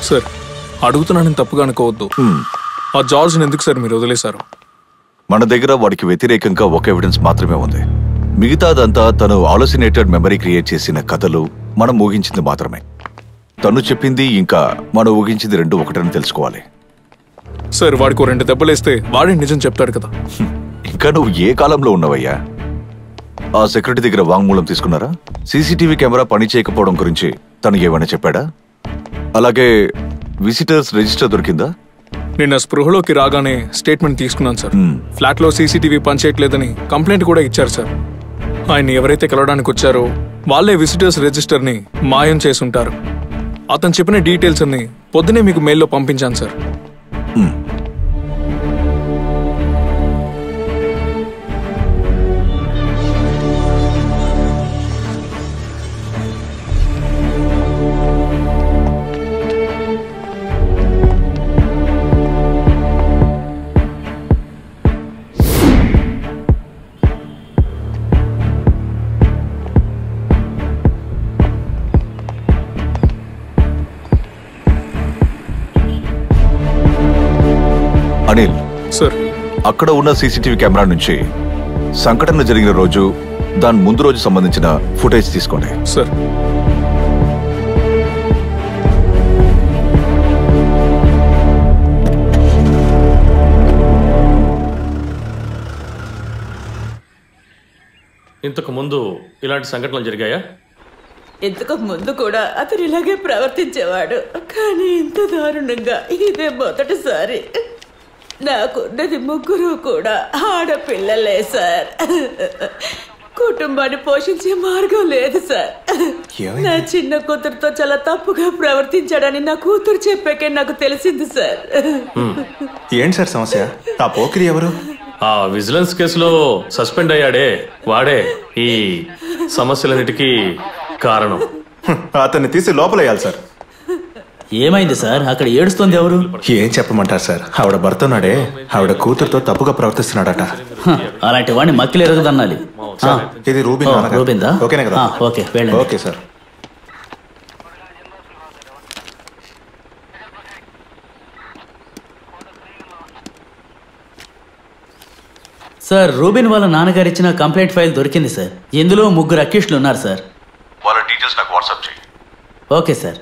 Sir అడుగుతున్నానని తప్పుగా అనుకోవద్దు. ఆ జార్జ్ని ఎందుకు సార్ మీరు వదిలేశారు? మన దగ్గర వాడికి వ్యతిరేకంగా ఒక ఎవిడెన్స్ మాత్రమే ఉంది. మిగతాదంతా తను ఆలోసినేటెడ్ మెమరీ క్రియేట్ చేసిన కథలు, మనం ఊహించింది మాత్రమే. తను చెప్పింది ఇంకా మనం ఊహించింది రెండు ఒకటని తెలుసుకోవాలి. సార్ వాడికి 2 దెబ్బలేస్తే వాడే నిజం చెప్తాడు కదా. ఇంకా నువ్వు ఏ కాలంలో ఉన్నావయ్యా? ఆ సెక్యూరిటీ దగ్గర వాంగ్మూలం తీసుకున్నారా? సీసీటీవీ కెమెరా పని చేయకపోవడం గురించి తను ఏమైనా చెప్పాడా? అలాగే విజిటర్స్ రిజిస్టర్ దొరికిందా? నిన్న స్పృహలోకి రాగానే స్టేట్మెంట్ తీసుకున్నాను సార్. ఫ్లాట్ లో సీసీటీవీ పనిచేయట్లేదని కంప్లైంట్ కూడా ఇచ్చారు సార్. ఆయన ఎవరైతే కలవడానికి వచ్చారో వాళ్ళే విజిటర్స్ రిజిస్టర్ ని మాయం చేసుంటారు. అతను చెప్పిన డీటెయిల్స్ అన్ని పొద్దునే మీకు మెయిల్లో పంపించాను సార్. అనిల్ సార్, అక్కడ ఉన్న సీసీటీవీ కెమెరా నుంచి సంఘటన జరిగిన రోజు, దాని ముందు రోజు సంబంధించిన ఫుటేజ్ తీసుకోండి. సార్. ఇంతకు ముందు ఇలాంటి సంఘటనలు జరిగాయా? ఇంతకు ముందు కూడా అతను ఇలాగే ప్రవర్తించేవాడు, కానీ ఇంత దారుణంగా ఇదే మొదటిసారి. నాకున్నది 3 కూడా ఆడపిల్లలే సార్. కుటుంబాన్ని పోషించే మార్గం లేదు సార్. నా చిన్న కూతురుతో చాలా తప్పుగా ప్రవర్తించాడని నా కూతురు చెప్పాకే నాకు తెలిసింది సార్. ఏంటి సార్ సమస్య? ఆ పోకిరి ఎవరు? ఆ విజిలెన్స్ కేసులో సస్పెండ్ అయ్యాడే వాడే ఈ సమస్యలన్నిటికీ కారణం. అతన్ని తీసి లోపలేయాలి సార్. ఏమైంది సార్? అక్కడ ఏడుస్తుంది ఎవరు? ఏం చెప్పమంటారు సార్? ఆవిడ భర్తన్నాడే, ఆవిడ కూతురుతో తప్పుగా ప్రవర్తిస్తున్నాడట. అలాంటి వాడిని మక్కిలు ఎరగదన్నాలి. ఇది రూబిందా? ఓకేనా కదా? Okay okay sir. Sir, Rubin వాళ్ళ నాన్నగారు ఇచ్చిన కంప్లైంట్ ఫైల్ దొరికింది సార్. ఇందులో 3 అక్యూస్టులు ఉన్నారు సార్. వాళ్ళ డీటెయిల్స్ నాకు వాట్సాప్ చేయి. Okay sir.